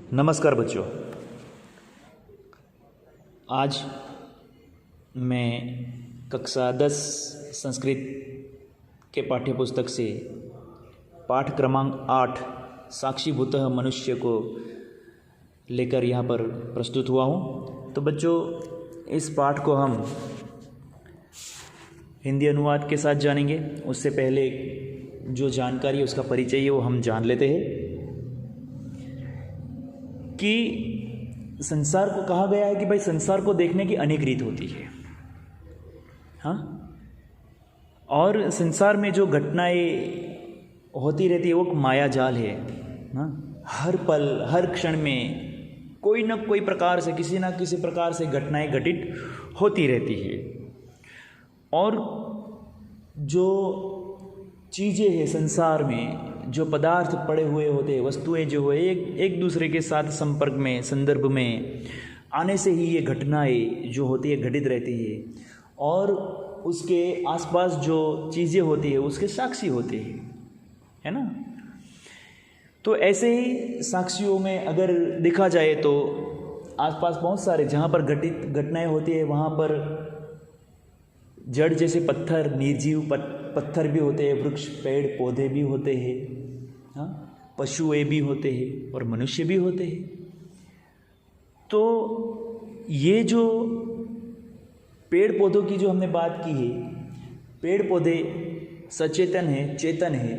नमस्कार बच्चों। आज मैं कक्षा 10 संस्कृत के पाठ्य पुस्तक से पाठ क्रमांक 8 साक्षीभूतः मनुष्य को लेकर यहाँ पर प्रस्तुत हुआ हूँ। तो बच्चों, इस पाठ को हम हिंदी अनुवाद के साथ जानेंगे। उससे पहले जो जानकारी है उसका परिचय है वो हम जान लेते हैं कि संसार को कहा गया है कि भाई संसार को देखने की अनेक रीत होती है। हाँ, और संसार में जो घटनाएं होती रहती है वो माया जाल है। हाँ, हर पल हर क्षण में कोई न कोई प्रकार से किसी न किसी प्रकार से घटनाएं घटित होती रहती है। और जो चीज़ें हैं संसार में, जो पदार्थ पड़े हुए होते हैं, वस्तुएं जो है एक दूसरे के साथ संपर्क में संदर्भ में आने से ही ये घटनाएं जो होती है घटित रहती है। और उसके आसपास जो चीज़ें होती है उसके साक्षी होते हैं, है ना। तो ऐसे ही साक्षियों में अगर देखा जाए तो आसपास बहुत सारे जहाँ पर घटित घटनाएं होती है वहाँ पर जड़ जैसे पत्थर, निर्जीव पत्थर भी होते हैं, वृक्ष पेड़ पौधे भी होते हैं, हाँ, पशुएं भी होते हैं और मनुष्य भी होते हैं। तो ये जो पेड़ पौधों की जो हमने बात की है, पेड़ पौधे सचेतन है, चेतन है,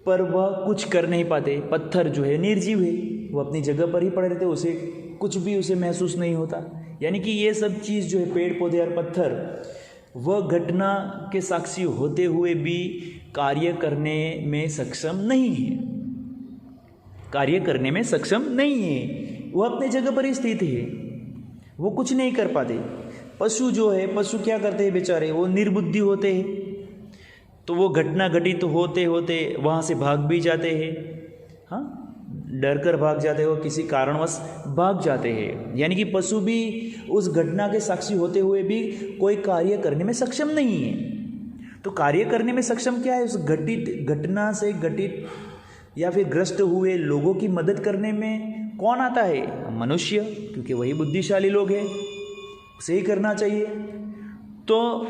पर वह कुछ कर नहीं पाते। पत्थर जो है निर्जीव है, वो अपनी जगह पर ही पड़े रहते, उसे कुछ भी उसे महसूस नहीं होता। यानी कि ये सब चीज़ जो है पेड़ पौधे और पत्थर वह घटना के साक्षी होते हुए भी कार्य करने में सक्षम नहीं है, कार्य करने में सक्षम नहीं है। वह अपने जगह पर ही स्थित है, वो कुछ नहीं कर पाते। पशु जो है, पशु क्या करते हैं बेचारे, वो निर्बुद्धि होते हैं, तो वो घटना घटित होते होते वहाँ से भाग भी जाते हैं। हाँ, डर कर भाग जाते हैं, वो किसी कारणवश भाग जाते हैं। यानी कि पशु भी उस घटना के साक्षी होते हुए भी कोई कार्य करने में सक्षम नहीं है। तो कार्य करने में सक्षम क्या है, उस घटित घटना से घटित या फिर ग्रस्त हुए लोगों की मदद करने में कौन आता है? मनुष्य, क्योंकि वही बुद्धिशाली लोग हैं, उसे ही करना चाहिए। तो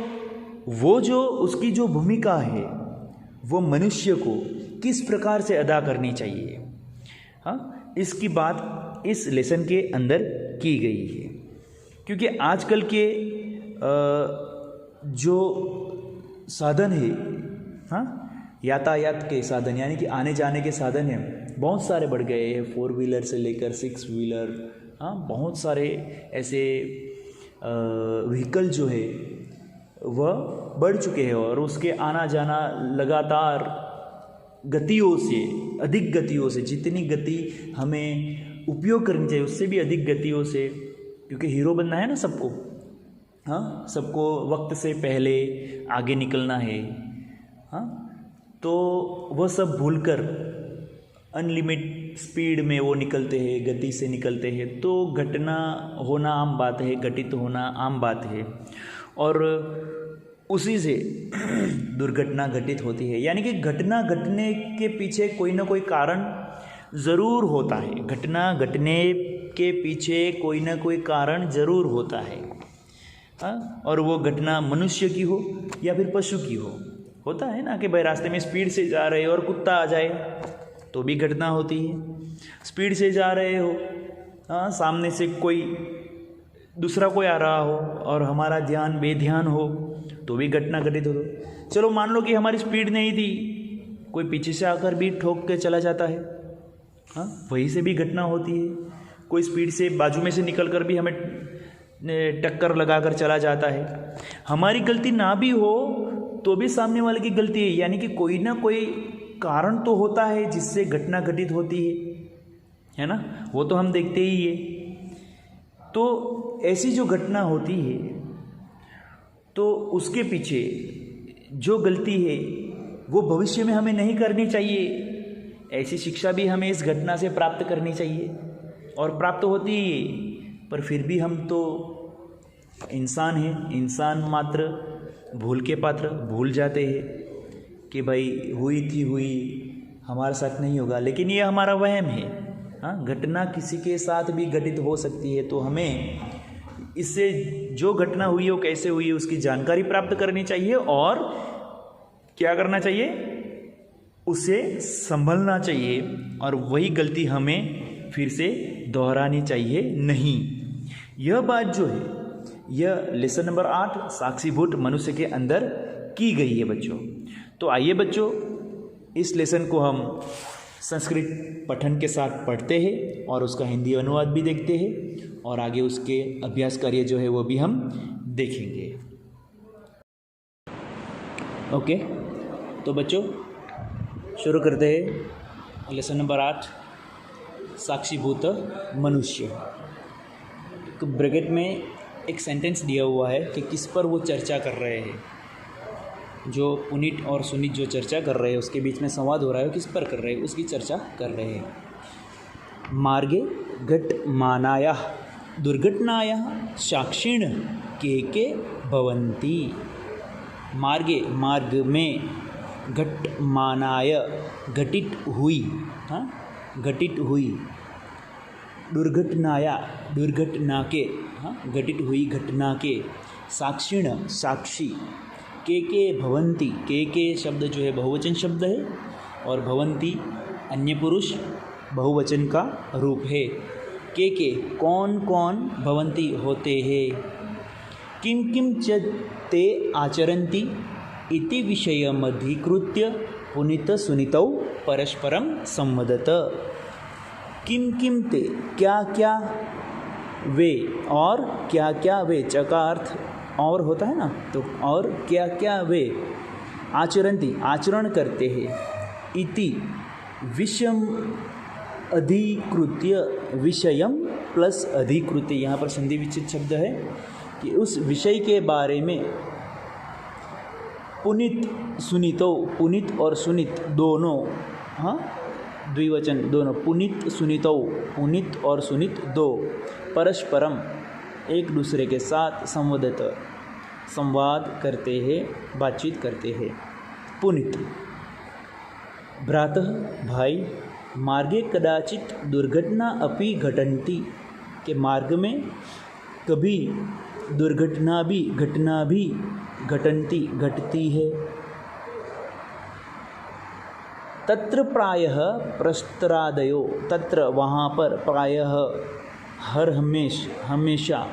वो जो उसकी जो भूमिका है वो मनुष्य को किस प्रकार से अदा करनी चाहिए, हाँ, इसकी बात इस लेसन के अंदर की गई है। क्योंकि आजकल के जो साधन है, हाँ, यातायात के साधन यानी कि आने जाने के साधन हैं, बहुत सारे बढ़ गए हैं। 4 व्हीलर से लेकर 6 व्हीलर, हाँ, बहुत सारे ऐसे व्हीकल जो है वह बढ़ चुके हैं। और उसके आना जाना लगातार गतियों से, अधिक गतियों से, जितनी गति हमें उपयोग करनी चाहिए उससे भी अधिक गतियों से, क्योंकि हीरो बनना है ना सबको। हाँ, सबको वक्त से पहले आगे निकलना है। हाँ, तो वह सब भूलकर अनलिमिट स्पीड में वो निकलते हैं, गति से निकलते हैं। तो घटना होना आम बात है, घटित होना आम बात है, और उसी से दुर्घटना घटित होती है। यानी कि घटना घटने के पीछे कोई ना कोई कारण ज़रूर होता है। घटना घटने के पीछे कोई ना कोई कारण ज़रूर होता है। हाँ, और वो घटना मनुष्य की हो या फिर पशु की हो। होता है ना कि भाई रास्ते में स्पीड से जा रहे हो और कुत्ता आ जाए तो भी घटना होती है। स्पीड से जा रहे हो, हाँ, सामने से कोई दूसरा कोई आ रहा हो और हमारा ध्यान बेध्यान हो तो भी घटना घटित हो। चलो मान लो कि हमारी स्पीड नहीं थी, कोई पीछे से आकर भी ठोक के चला जाता है, हाँ, वहीं से भी घटना होती है। कोई स्पीड से बाजू में से निकल कर भी हमें टक्कर लगाकर चला जाता है। हमारी गलती ना भी हो तो भी सामने वाले की गलती है। यानी कि कोई ना कोई कारण तो होता है जिससे घटना घटित होती है ना, वो तो हम देखते ही है। तो ऐसी जो घटना होती है तो उसके पीछे जो गलती है वो भविष्य में हमें नहीं करनी चाहिए। ऐसी शिक्षा भी हमें इस घटना से प्राप्त करनी चाहिए, और प्राप्त होती है। पर फिर भी हम तो इंसान हैं, इंसान मात्र भूल के पात्र, भूल जाते हैं कि भाई हुई थी हुई, हमारे साथ नहीं होगा। लेकिन ये हमारा वहम है, हाँ, घटना किसी के साथ भी घटित हो सकती है, तो हमें इससे जो घटना हुई है वो कैसे हुई है उसकी जानकारी प्राप्त करनी चाहिए और क्या करना चाहिए, उसे संभलना चाहिए और वही गलती हमें फिर से दोहरानी चाहिए नहीं। यह बात जो है यह लेसन नंबर 8 साक्षीभूत मनुष्य के अंदर की गई है बच्चों। तो आइए बच्चों इस लेसन को हम संस्कृत पठन के साथ पढ़ते हैं और उसका हिंदी अनुवाद भी देखते हैं और आगे उसके अभ्यास कार्य जो है वो भी हम देखेंगे। ओके, तो बच्चों शुरू करते हैं लेसन नंबर 8 साक्षीभूत मनुष्य। तो ब्रैकेट में एक सेंटेंस दिया हुआ है कि किस पर वो चर्चा कर रहे हैं। जो पुनीत और सुनीत जो चर्चा कर रहे हैं उसके बीच में संवाद हो रहा है, किस पर कर रहे हैं उसकी चर्चा कर रहे हैं। मार्गे घटमानायाः दुर्घटनायाः साक्षिण के भवन्ति। मार्गे मार्ग में घटमानाय घटित हुई, हाँ घटित हुई, दुर्घटनाया दुर्घटना के, हाँ घटित हुई घटना के, साक्षिण साक्षी, के भवन्ति, के शब्द जो है बहुवचन शब्द है और भवन्ति अन्य पुरुष बहुवचन का रूप है। के कौन कौन भवन्ति होते हैं। किं किं च ते आचरन्ति इति विषयमधिकृत्य पुनीत सुनीतौ परस्परं संवदत। किं किं ते क्या क्या वे और क्या क्या वे, चका अर्थ और होता है ना, तो और क्या क्या वे आचरन्ति आचरण करते हैं, इति विषयम अधिकृत्य, विषयम प्लस अधिकृत्य, यहाँ पर संधि विच्छेद शब्द है कि उस विषय के बारे में पुनीत सुनीतो, पुनीत और सुनीत दोनों, हाँ द्विवचन दोनों, पुनीत सुनीतो, पुनीत और सुनीत दो, परस्परम एक दूसरे के साथ संवदत संवाद करते हैं, बातचीत करते हैं। पुनीत भ्रातः भाई, मार्गे कदाचित दुर्घटना अपि घटन्ति, के मार्ग में कभी दुर्घटना भी घटना भी घटन्ति घटती है। तत्र प्रायः प्रस्त्रादयो, तत्र वहाँ पर, प्रायः हर हमेशा,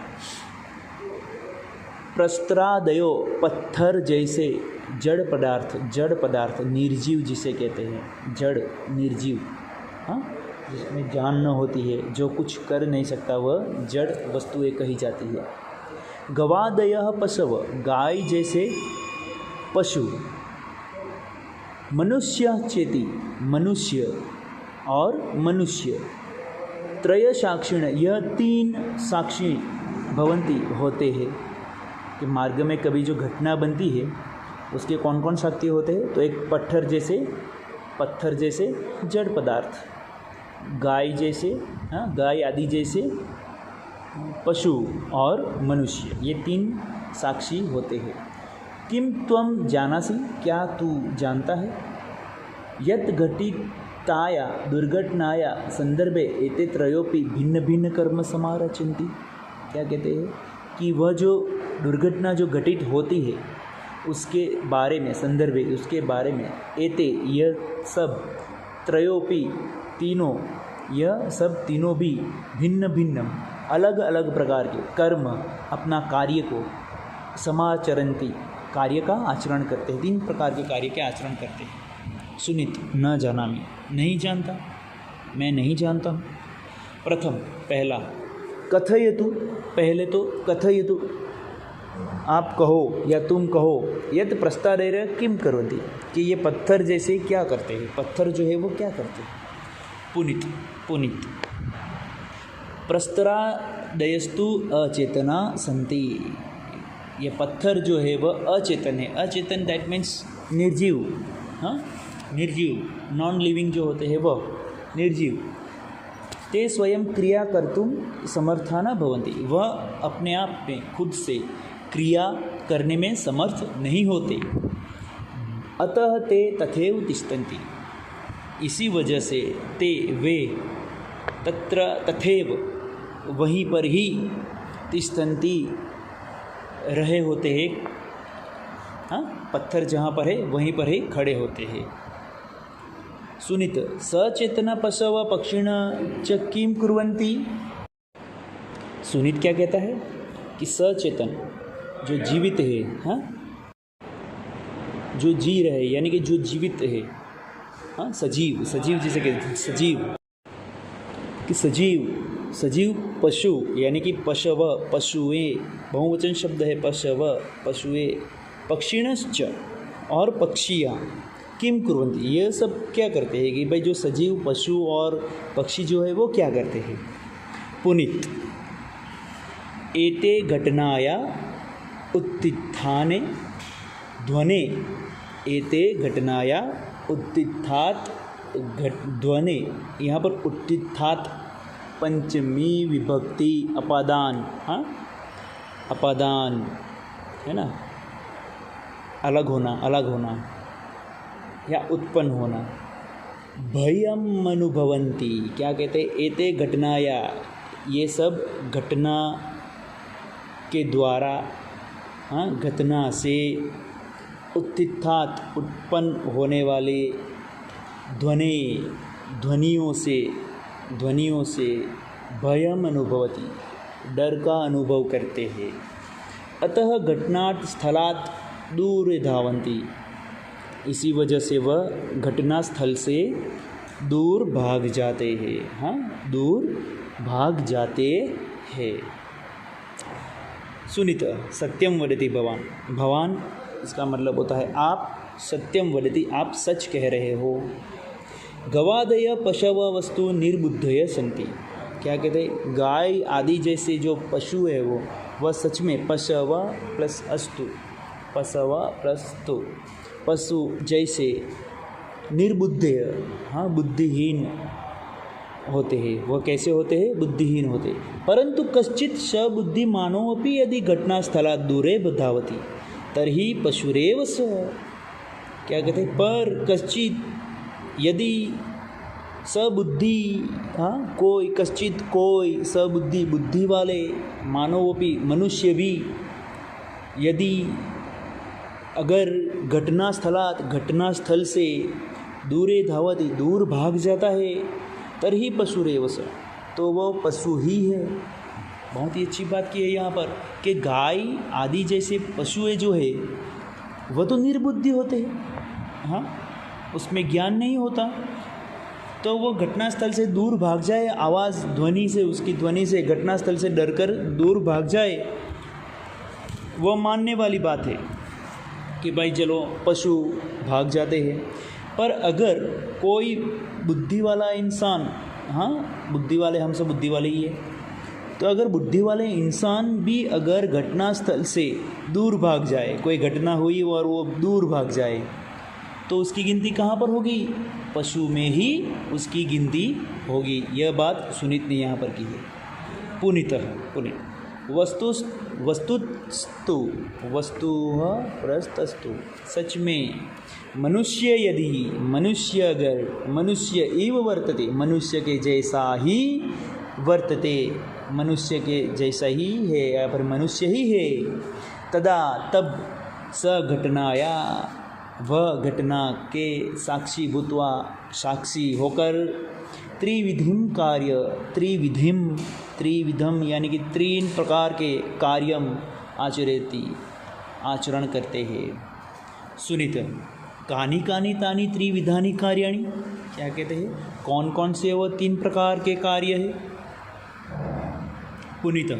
प्रस्त्रादयो पत्थर जैसे, जड़ पदार्थ निर्जीव जिसे कहते हैं, जड़ निर्जीव, हाँ जिसमें जान न होती है, जो कुछ कर नहीं सकता वह जड़ वस्तुएं कही जाती है। गवादयः पशव, गाय जैसे पशु। मनुष्य चेति, मनुष्य और मनुष्य। त्रय साक्षिण, यह 3 साक्षी भवन्ति होते हैं कि मार्ग में कभी जो घटना बनती है उसके कौन कौन साक्षी होते हैं। तो एक पत्थर जैसे जड़ पदार्थ, गाय जैसे, हाँ गाय आदि जैसे पशु और मनुष्य, ये 3 साक्षी होते हैं। किम त्वम जानासि, क्या तू जानता है। यत् घटिताया दुर्घटनाया संदर्भे एते त्रयोपि भिन्न भिन्न कर्म समारचन्ति, क्या कहते हैं कि वह जो दुर्घटना जो घटित होती है उसके बारे में, संदर्भे उसके बारे में, एते यह सब, त्रयोपि तीनों, यह सब तीनों भी, भिन्न भिन्न अलग अलग प्रकार के कर्म, अपना कार्य को, समाचरन्ति कार्य का आचरण करते हैं, 3 प्रकार के कार्य के आचरण करते हैं। सुनित न जानामि, नहीं जानता, मैं नहीं जानता हूँ। प्रथम पहला, कथयतु, पहले तो कथयतु आप कहो या तुम कहो, यत् प्रस्तादेर किम करोति, कि ये पत्थर जैसे क्या करते हैं, पत्थर जो है वो क्या करते हैं। पुनित प्रस्तरादयस्तु अचेतना संति, ये पत्थर जो है वह अचेतन है। अचेतन दैट मीन्स निर्जीव, हाँ निर्जीव, नॉन लिविंग जो होते हैं वह निर्जीव। ते स्वयं क्रिया कर्तुम समर्था न भवन्ति, वह अपने आप में खुद से क्रिया करने में समर्थ नहीं होते। अतः ते तथैव तिष्ठन्ति, इसी वजह से ते वे तत्र तथैव वहीं पर ही तिष्ठन्ति रहे होते हैं। हाँ, पत्थर जहाँ पर है वहीं पर ही खड़े होते हैं। सुनित सचेतना पशव पक्षिण च किम कुर्वन्ति। सुनित क्या कहता है कि सचेतन जो जीवित है, हाँ, जो जी रहे यानी कि जो जीवित है, हाँ, सजीव, सजीव जिसे कहते हैं सजीव, कि सजीव सजीव पशु यानी कि पशव, पशुएं, बहुवचन शब्द है पशव, पशुएं, पक्षिणश्च और पक्षियाँ, किम कुर्वन्ति ये सब क्या करते हैं कि भाई जो सजीव पशु और पक्षी जो है वो क्या करते हैं। पुनित एते घटनाया उत्थिताने ध्वने, एते घटनाया उत्थितात् ध्वने, यहाँ पर उत्थितात् पंचमी विभक्ति अपादान, हाँ, अपादान है ना, अलग होना या उत्पन्न होना। भयम अनुभवन्ति क्या कहते हैं, एते घटनाया ये सब घटना के द्वारा, हाँ, घटना से, उत्थितात् उत्पन्न होने वाले, ध्वनियों से भयम अनुभवति डर का अनुभव करते हैं। अतः घटनात् स्थलात् दूर धावन्ति इसी वजह से वह घटना स्थल से दूर भाग जाते हैं, हाँ, दूर भाग जाते हैं। सुनित सत्यम वदति भवान, भवान इसका मतलब होता है आप, सत्यम वदति आप सच कह रहे हो। गवादय पशव वस्तु निर्बुद्धय संति क्या कहते हैं, गाय आदि जैसे जो पशु है वो वह सच में पशव प्लस अस्तु, पशव प्लस तु, पशु जैसे निर्बुद्धय, हाँ, बुद्धिहीन होते हैं। वह कैसे होते हैं, बुद्धिहीन होते हैं। परंतु कश्चित सबुद्धिमानो अपि यदि घटनास्थलात् दूरे धावति तर्हि पशुरेव स क्या कहते हैं, पर कश्चित यदि सबुद्धि, हाँ, कोई कश्चित कोई सबुद्धि बुद्धि वाले, मानवोपि मनुष्य भी, यदि अगर घटनास्थल से दूरे धावति दूर भाग जाता है, तर्हि पशुरेव स तो वह पशु ही है। बहुत ही अच्छी बात की है यहाँ पर कि गाय आदि जैसे पशुएं जो है वह तो निर्बुद्धि होते हैं, हाँ, उसमें ज्ञान नहीं होता, तो वो घटनास्थल से दूर भाग जाए, आवाज़ ध्वनि से, उसकी ध्वनि से घटनास्थल से डरकर दूर भाग जाए, वह मानने वाली बात है कि भाई चलो पशु भाग जाते हैं। पर अगर कोई बुद्धि वाला इंसान, हाँ, बुद्धि वाले, हम सब बुद्धि वाले ही है, तो अगर बुद्धि वाले इंसान भी अगर घटनास्थल से दूर भाग जाए, कोई घटना हुई और वो दूर भाग जाए, तो उसकी गिनती कहाँ पर होगी, पशु में ही उसकी गिनती होगी। यह बात सुनीत ने यहाँ पर की है। पुनित वस्तुस्तु प्रस्तस्तु सच में मनुष्य यदि, मनुष्य अगर, मनुष्य इव वर्तते, मनुष्य के जैसा ही वर्तते, मनुष्य के जैसा ही है या फिर मनुष्य ही है, तदा तब स घटनाया वह घटना के साक्षी भूत्वा, साक्षी होकर, त्रिविधिम कार्य, त्रिविधम यानी कि 3 प्रकार के कार्यम आचरेति आचरण करते हैं। सुनित कानि कानि तानि त्रिविधानि कार्याणि क्या कहते हैं, कौन कौन से वो 3 प्रकार के कार्य है। पुनित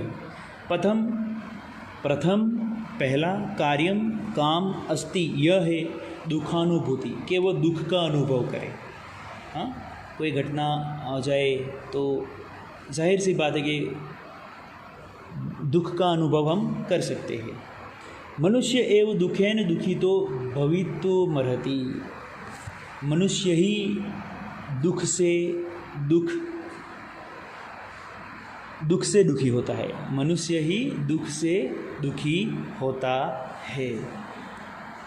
प्रथम पहला कार्यम काम अस्ति यह है दुखानुभूति, कि वो दुख का अनुभव करे। हाँ, कोई घटना आ जाए तो जाहिर सी बात है कि दुख का अनुभव हम कर सकते हैं। मनुष्य एव दुखेन दुखितो भवितुमर्हति, मनुष्य ही दुख से दुखी होता है, मनुष्य ही दुख से दुखी होता है।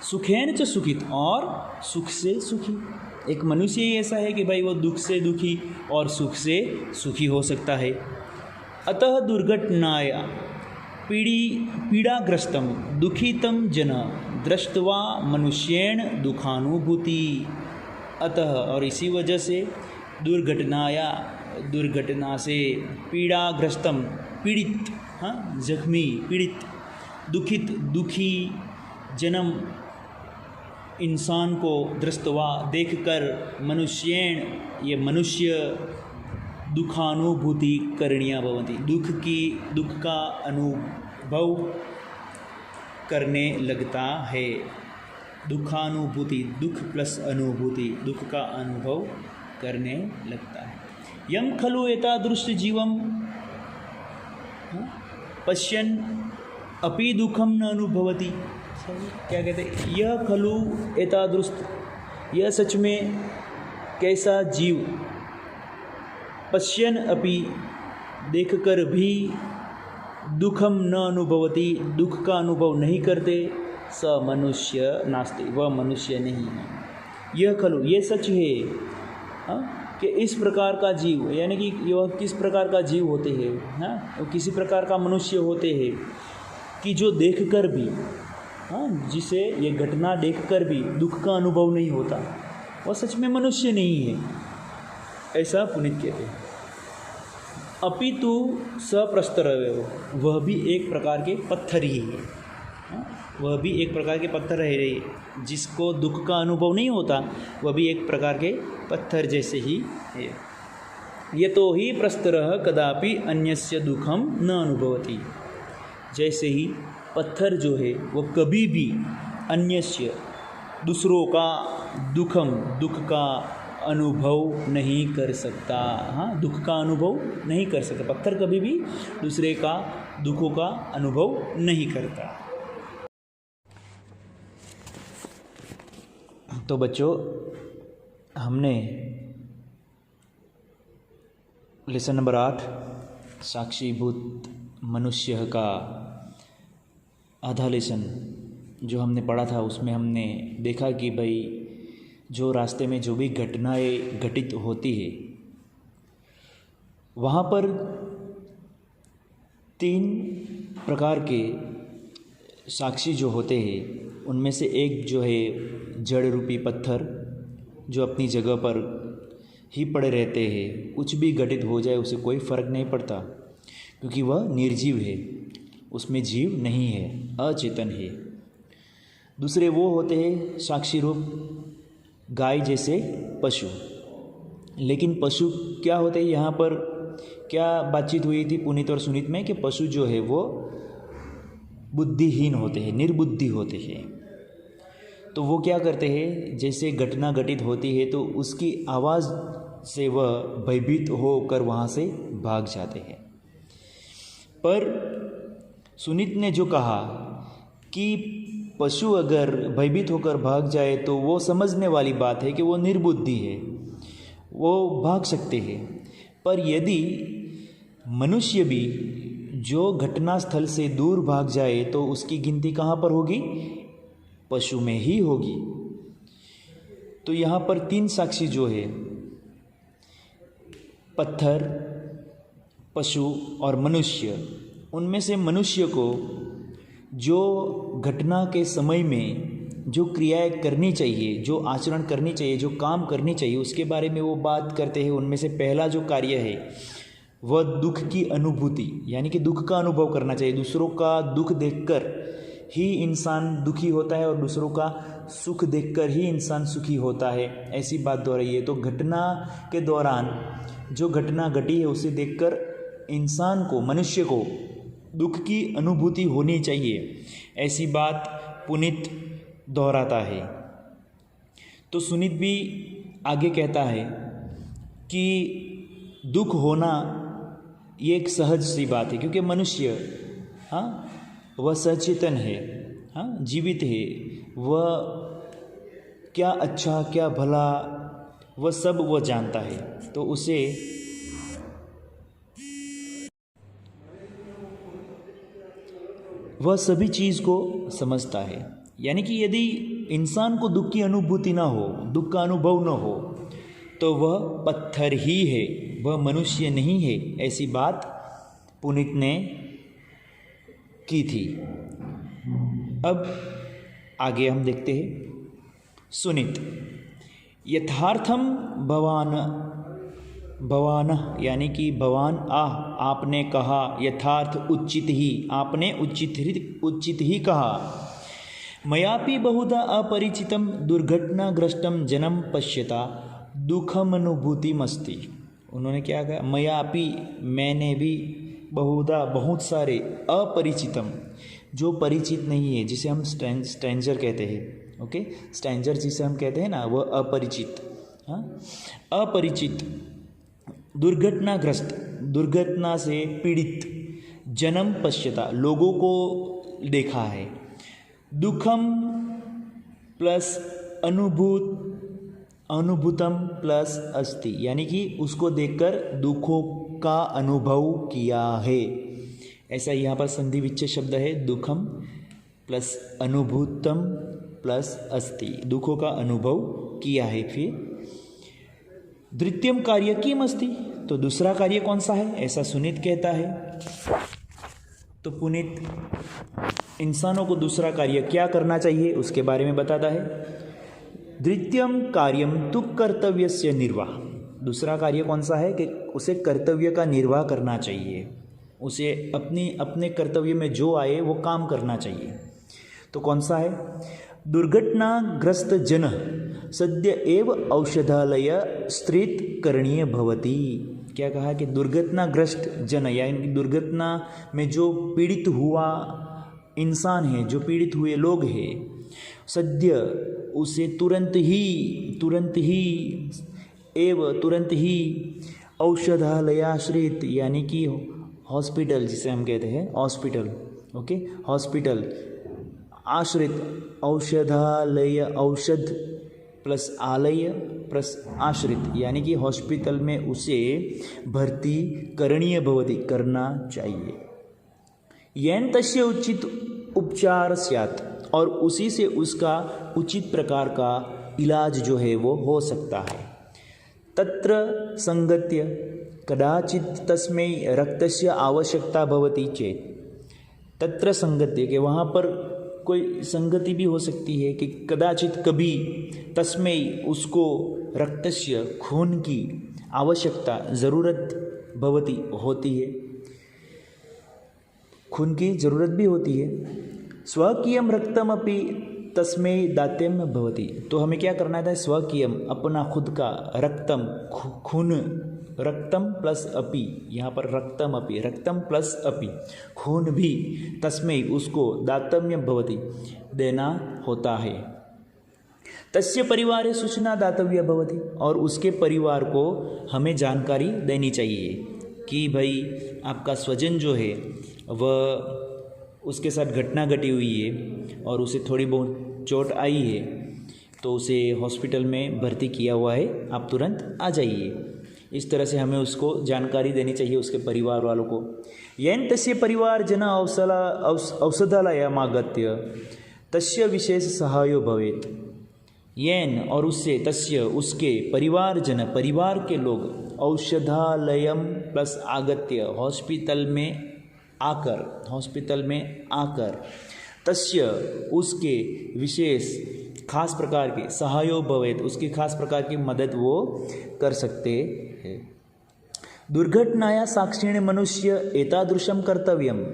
सुखेन च सुखित, और सुख से सुखी, एक मनुष्य ही ऐसा है कि भाई वो दुख से दुखी और सुख से सुखी हो सकता है। अतः दुर्घटनाया पीड़ाग्रस्तम दुखितम जन दृष्ट्वा मनुष्येण दुखानुभूति। अतः और इसी वजह से दुर्घटना से पीड़ाग्रस्तम पीड़ित, हाँ जख्मी पीड़ित, दुखित दुखी, जन्म इंसान को, दृष्टवा देखकर, मनुष्येण ये मनुष्य, दुखानुभूति करणीया भवति दुख का अनुभव करने लगता है। दुखानुभूति दुख प्लस अनुभूति, दुख का अनुभव करने लगता है। यम खलु एतादृश जीवम पश्यन् अपि दुखम न अनुभवति। क्या कहते हैं, यह खलु एतादृश, यह सच में कैसा जीव, पश्यन् अपि देखकर भी, दुखम न अनुभवति दुख का अनुभव नहीं करते, स मनुष्य नास्ति वह मनुष्य नहीं है। यह खलु ये सच है, हाँ कि इस प्रकार का जीव, यानी कि यह किस प्रकार का जीव होते हैं, हाँ किसी प्रकार का मनुष्य होते हैं कि जो देखकर भी, हाँ जिसे ये घटना देखकर भी दुख का अनुभव नहीं होता, वह सच में मनुष्य नहीं है, ऐसा पुनीत कहते हैं। अपितु सप्रस्तरवयो, वह भी एक प्रकार के पत्थर ही है, वह भी एक प्रकार के पत्थर है, जिसको दुख का अनुभव नहीं होता, वह भी एक प्रकार के पत्थर जैसे ही है। यतो ही प्रस्तरः कदापि अन्यस्य दुखम न अनुभवति, जैसे ही पत्थर जो है वो कभी भी अन्यस्य दूसरों का दुख का अनुभव नहीं कर सकता, हाँ दुख का अनुभव नहीं कर सकता, पत्थर कभी भी दूसरे का दुखों का अनुभव नहीं करता। तो बच्चों, हमने लेसन नंबर 8 साक्षीभूत मनुष्य का आधा लेसन जो हमने पढ़ा था, उसमें हमने देखा कि भाई जो रास्ते में जो भी घटनाएं घटित होती है, वहाँ पर 3 प्रकार के साक्षी जो होते हैं, उनमें से एक जो है जड़ रूपी पत्थर, जो अपनी जगह पर ही पड़े रहते हैं, कुछ भी घटित हो जाए उसे कोई फ़र्क नहीं पड़ता, क्योंकि वह निर्जीव है, उसमें जीव नहीं है, अचेतन है। दूसरे वो होते हैं साक्षी रूप गाय जैसे पशु। लेकिन पशु क्या होते हैं, यहाँ पर क्या बातचीत हुई थी पुनीत और सुनीत में, कि पशु जो है वो बुद्धिहीन होते हैं, निर्बुद्धि होते हैं। तो वो क्या करते हैं, जैसे घटना घटित होती है तो उसकी आवाज़ से वह भयभीत होकर वहाँ से भाग जाते हैं। पर सुनीत ने जो कहा कि पशु अगर भयभीत होकर भाग जाए तो वो समझने वाली बात है कि वो निर्बुद्धि है, वो भाग सकते हैं। पर यदि मनुष्य भी जो घटना स्थल से दूर भाग जाए तो उसकी गिनती कहाँ पर होगी, पशु में ही होगी। तो यहाँ पर 3 साक्षी जो है, पत्थर, पशु और मनुष्य, उनमें से मनुष्य को जो घटना के समय में जो क्रियाएं करनी चाहिए, जो आचरण करनी चाहिए, जो काम करनी चाहिए, उसके बारे में वो बात करते हैं। उनमें से पहला जो कार्य है वह दुख की अनुभूति, यानी कि दुख का अनुभव करना चाहिए। दूसरों का दुख देखकर ही इंसान दुखी होता है और दूसरों का सुख देखकर ही इंसान सुखी होता है, ऐसी बात दोहराई है। तो घटना के दौरान जो घटना घटी है उसे देखकर इंसान को, मनुष्य को दुख की अनुभूति होनी चाहिए, ऐसी बात पुनीत दोहराता है। तो सुनीत भी आगे कहता है कि दुख होना ये एक सहज सी बात है, क्योंकि मनुष्य, हाँ वह सचेतन है, हाँ जीवित है, वह क्या अच्छा क्या भला वह सब वह जानता है। तो उसे वह सभी चीज़ को समझता है। यानी कि यदि इंसान को दुख की अनुभूति ना हो, दुख का अनुभव न हो, तो वह पत्थर ही है, वह मनुष्य नहीं है, ऐसी बात पुनीत ने की थी। अब आगे हम देखते हैं। सुनित, यथार्थम भवान यानी कि भवान आपने कहा, यथार्थ उचित ही, आपने उचित ही कहा। मयापि बहुधा अपरिचितम दुर्घटनाग्रस्तम जनम पश्यता दुखम अनुभूतिमस्ति। उन्होंने क्या कहा? मयापि, मैंने भी, बहुधा, बहुत सारे, अपरिचितम, जो परिचित नहीं है, जिसे हम स्ट्रेंजर कहते हैं। ओके, स्ट्रेंजर जिसे हम कहते हैं ना, वह अपरिचित। हाँ, अपरिचित, दुर्घटनाग्रस्त, दुर्घटना से पीड़ित, जन्म पश्यता, लोगों को देखा है, दुखम प्लस अनुभूतम प्लस अस्ति, यानी कि उसको देखकर दुखों का अनुभव किया है। ऐसा यहाँ पर संधि विच्छेद शब्द है, दुखम प्लस अनुभूतम प्लस अस्ति, दुखों का अनुभव किया है। फिर द्वितीयम कार्य किम अस्ति, तो दूसरा कार्य कौन सा है, ऐसा सुनीत कहता है। तो पुनीत इंसानों को दूसरा कार्य क्या करना चाहिए उसके बारे में बताता है। द्वितीयम कार्यम तु कर्तव्यस्य निर्वाह, दूसरा कार्य कौन सा है कि उसे कर्तव्य का निर्वाह करना चाहिए, उसे अपने कर्तव्य में जो आए वो काम करना चाहिए। तो कौन सा है? दुर्घटनाग्रस्त जन सद्य एव औषधालय स्त्रीत करणीय भवति। क्या कहा कि दुर्घटनाग्रस्त जन, यानी दुर्घटना में जो पीड़ित हुआ इंसान है, जो पीड़ित हुए लोग हैं, सद्य, उसे तुरंत ही औषधालयाश्रित, यानी कि हॉस्पिटल जिसे हम कहते हैं, हॉस्पिटल, ओके, हॉस्पिटल आश्रित, औषधालय, औषध प्लस आलय प्लस आश्रित, यानी कि हॉस्पिटल में उसे भर्ती करणीय भवति, करना चाहिए। येन तस्य उचित उपचार स्यात्, और उसी से उसका उचित प्रकार का इलाज जो है वो हो सकता है। तत्र संगत्य कदाचित तस्मै रक्तस्य आवश्यकता भवति चेत, तत्र संगत्य के वहाँ पर कोई संगति भी हो सकती है कि कदाचित कभी, तस्मै उसको, रक्तस्य खून की, आवश्यकता ज़रूरत भवति होती है, खून की ज़रूरत भी होती है। स्वकीयम रक्तमपि तस्मै दात्यम भवति, तो हमें क्या करना था? स्वकीयम, अपना खुद का, रक्तम खून, रक्तम प्लस अपि, यहाँ पर रक्तम अपि, रक्तम प्लस अपि, खून भी, तस्मै उसको, दातव्य भवति, देना होता है। तस्य परिवारे सूचना दातव्य भवति, और उसके परिवार को हमें जानकारी देनी चाहिए कि भाई आपका स्वजन जो है वह, उसके साथ घटना घटी हुई है और उसे थोड़ी बहुत चोट आई है, तो उसे हॉस्पिटल में भर्ती किया हुआ है, आप तुरंत आ जाइए। इस तरह से हमें उसको जानकारी देनी चाहिए, उसके परिवार वालों को। येन तस्य परिवार जना औषधालयमागत्य तस्य विशेष सहायो भवेत्, येन, और उससे, तस्य, उसके, परिवार जन, परिवार के लोग, औषधालयम प्लस आगत्य, हॉस्पिटल में आकर, तस्य, उसके, विशेष, खास प्रकार के, सहायो भवेत्, उसकी खास प्रकार की मदद वो कर सकते हैं। दुर्घटनाया साक्षिण मनुष्य एतादृशम कर्तव्यम,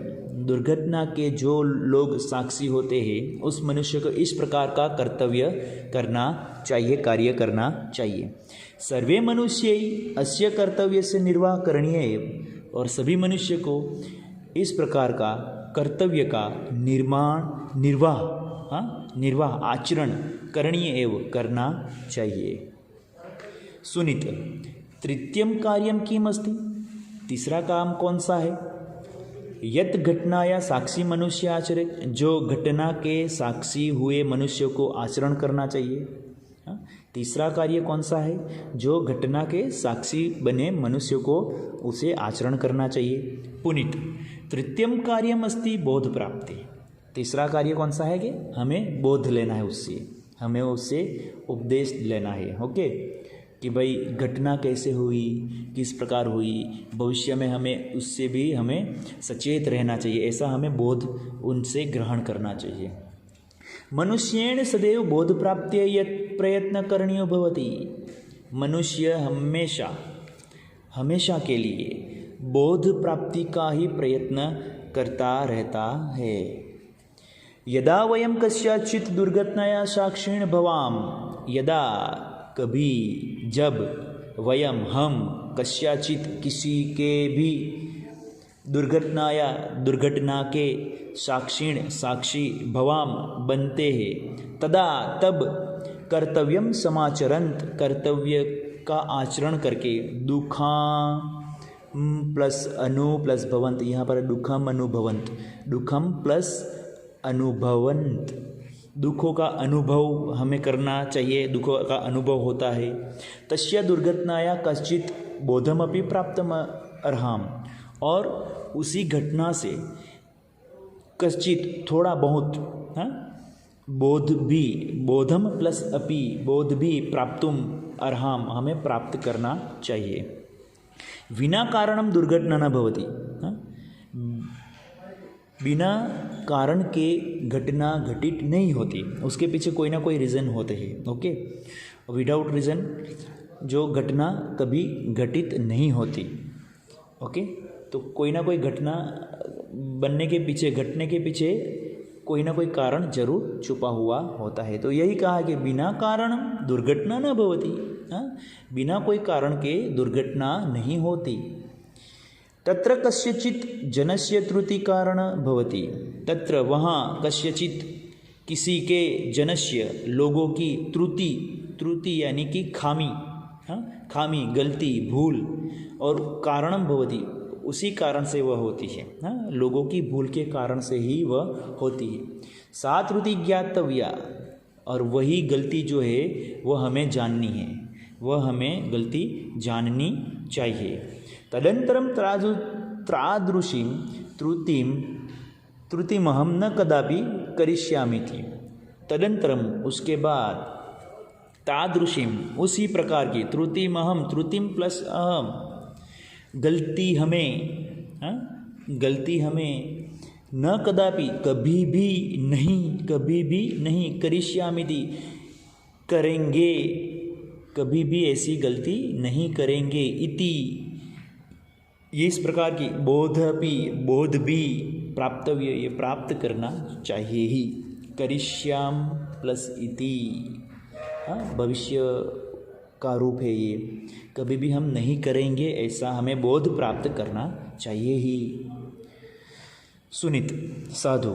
दुर्घटना के जो लोग साक्षी होते हैं उस मनुष्य को इस प्रकार का कर्तव्य करना चाहिए, कार्य करना चाहिए। सर्वे मनुष्य अस्य कर्तव्य से निर्वाह करणीय एव, और सभी मनुष्य को इस प्रकार का कर्तव्य का निर्वाह, आचरण करणीय एवं करना चाहिए। सुनित, तृतीयम कार्यम किम अस्ति, तीसरा काम कौन सा है? यत घटनाया साक्षी मनुष्य आचरित, जो घटना के साक्षी हुए मनुष्य को आचरण करना चाहिए। तीसरा कार्य कौन सा है? जो घटना के साक्षी बने मनुष्य को उसे आचरण करना चाहिए। पुनित, तृतीयम कार्यम अस्ति बोध प्राप्ति, तीसरा कार्य कौन सा है कि हमें बोध लेना है उससे, हमें उससे उपदेश लेना है। ओके, कि भाई घटना कैसे हुई, किस प्रकार हुई, भविष्य में हमें उससे भी हमें सचेत रहना चाहिए, ऐसा हमें बोध उनसे ग्रहण करना चाहिए। मनुष्येण सदैव बोध प्राप्त्यै यत् प्रयत्न करणीयो भवति। मनुष्य हमेशा के लिए बोध प्राप्ति का ही प्रयत्न करता रहता है। यदा वयम कस्याचित् दुर्घटनाया साक्षिण भवाम, यदा कभी जब वयम हम कस्याचित किसी के भी दुर्घटना के साक्षी भवाम बनते हैं, तदा तब कर्तव्यम समाचरंत, कर्तव्य का आचरण करके दुखा प्लस अनु प्लस भवंत, यहाँ पर दुखम अनुभवंत, दुखम प्लस अनुभवंत, दुखों का अनुभव हमें करना चाहिए, दुखों का अनुभव होता है। तस्य दुर्घटनाया कश्चित बोधमपि प्राप्तम अर्हाम, और उसी घटना से कश्चित थोड़ा बहुत बोध भी, बोधम प्लस अपि बोध भी प्राप्तुम अर्हाम हमें प्राप्त करना चाहिए। विना कारणम दुर्घटना न भवति, बिना कारण के घटना घटित नहीं होती, उसके पीछे कोई ना कोई रीज़न होते हैं। ओके, विदाउट रीज़न जो घटना कभी घटित नहीं होती। ओके, तो कोई ना कोई घटना बनने के पीछे, घटने के पीछे कोई ना कोई कारण जरूर छुपा हुआ होता है। तो यही कहा कि बिना कारण दुर्घटना न भवति, बिना कोई कारण के दुर्घटना नहीं होती। तत्र कस्यचित जनस्य त्रुटि कारण भवति, तत्र वहाँ कस्यचित किसी के जनस्य लोगों की त्रुटि यानी कि खामी गलती भूल, और कारणम भवति उसी कारण से वह होती है, लोगों की भूल के कारण से ही वह होती है। सा त्रुटि ज्ञातव्या, और वही गलती जो है वह हमें जाननी है, वह हमें गलती जाननी चाहिए। तदंतरम तादृशीं त्रुटिमहम न कदापि करिष्यामि थी। तदंतरम उसके बाद तादृशीं उसी प्रकार की त्रुटिमहम, त्रुटिम प्लस अहम, गलती हमें न कदापि कभी भी नहीं करिष्यामि थी करेंगे, कभी भी ऐसी गलती नहीं करेंगे। इति ये इस प्रकार की बोध भी प्राप्तव्य, ये प्राप्त करना चाहिए ही। करिष्याम प्लस इति भविष्य का रूप है ये, कभी भी हम नहीं करेंगे ऐसा हमें बोध प्राप्त करना चाहिए ही। सुनित साधु,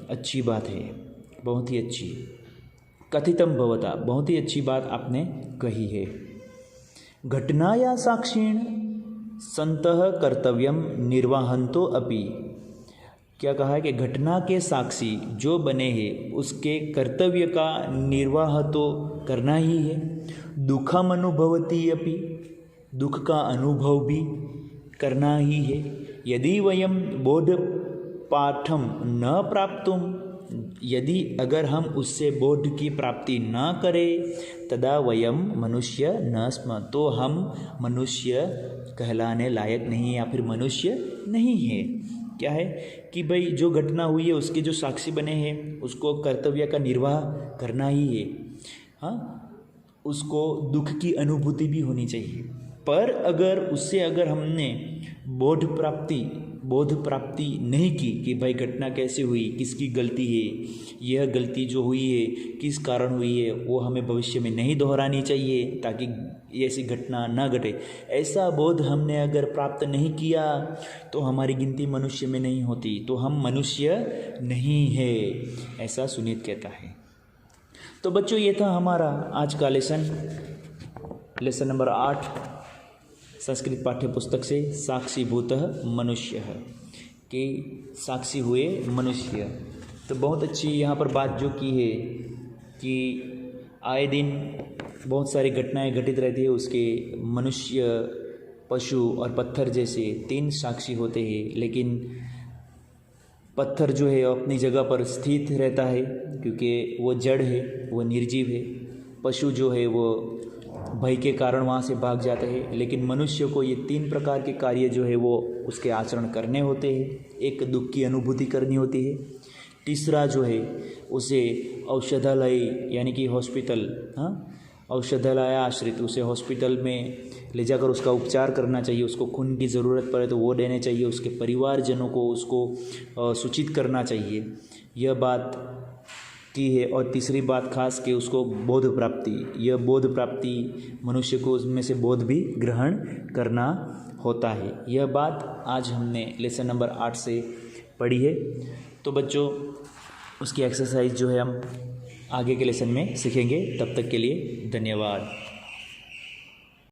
अच्छी बात है, बहुत ही अच्छी। कथितम भवता, बहुत ही अच्छी बात आपने कही है। घटनाया साक्षीण संतः कर्तव्यम निर्वाहंतो अपि, क्या कहा है कि घटना के साक्षी जो बने हैं उसके कर्तव्य का निर्वाह तो करना ही है। दुखम अनुभवती अपि, दुख का अनुभव भी करना ही है। यदि वयम बोध पाठम न प्राप्तुम, यदि अगर हम उससे बोध की प्राप्ति न करें, तदा वयम मनुष्य न स्म, तो हम मनुष्य कहलाने लायक नहीं, या फिर मनुष्य नहीं है। क्या है कि भाई जो घटना हुई है उसके जो साक्षी बने हैं उसको कर्तव्य का निर्वाह करना ही है। उसको दुख की अनुभूति भी होनी चाहिए, पर अगर हमने बोध प्राप्ति नहीं की कि भाई घटना कैसे हुई, किसकी गलती है, यह गलती जो हुई है किस कारण हुई है, वो हमें भविष्य में नहीं दोहरानी चाहिए ताकि ऐसी घटना ना घटे, ऐसा बोध हमने अगर प्राप्त नहीं किया तो हमारी गिनती मनुष्य में नहीं होती, तो हम मनुष्य नहीं है, ऐसा सुनीत कहता है। तो बच्चों, ये था हमारा आज का लेसन नंबर 8 संस्कृत पाठ्य पुस्तक से, साक्षीभूतः मनुष्य कि साक्षी हुए मनुष्य। तो बहुत अच्छी यहाँ पर बात जो की है कि आए दिन बहुत सारी घटनाएं घटित रहती है, उसके मनुष्य, पशु और पत्थर जैसे 3 साक्षी होते हैं, लेकिन पत्थर जो है अपनी जगह पर स्थित रहता है क्योंकि वो जड़ है, वो निर्जीव है। पशु जो है वो भय के कारण वहाँ से भाग जाते हैं, लेकिन मनुष्य को ये 3 प्रकार के कार्य जो है वो उसके आचरण करने होते हैं। एक, दुख की अनुभूति करनी होती है। तीसरा जो है उसे औषधालय यानी कि हॉस्पिटल, औषधालय आश्रित उसे हॉस्पिटल में ले जाकर उसका उपचार करना चाहिए। उसको खून की ज़रूरत पड़े तो वो देने चाहिए। उसके परिवारजनों को उसको सूचित करना चाहिए। यह बात की है। और तीसरी बात खास कि उसको बोध प्राप्ति, यह बोध प्राप्ति मनुष्य को उसमें से बोध भी ग्रहण करना होता है। यह बात आज हमने लेसन नंबर 8 से पढ़ी है। तो बच्चों उसकी एक्सरसाइज जो है हम आगे के लेसन में सीखेंगे। तब तक के लिए धन्यवाद।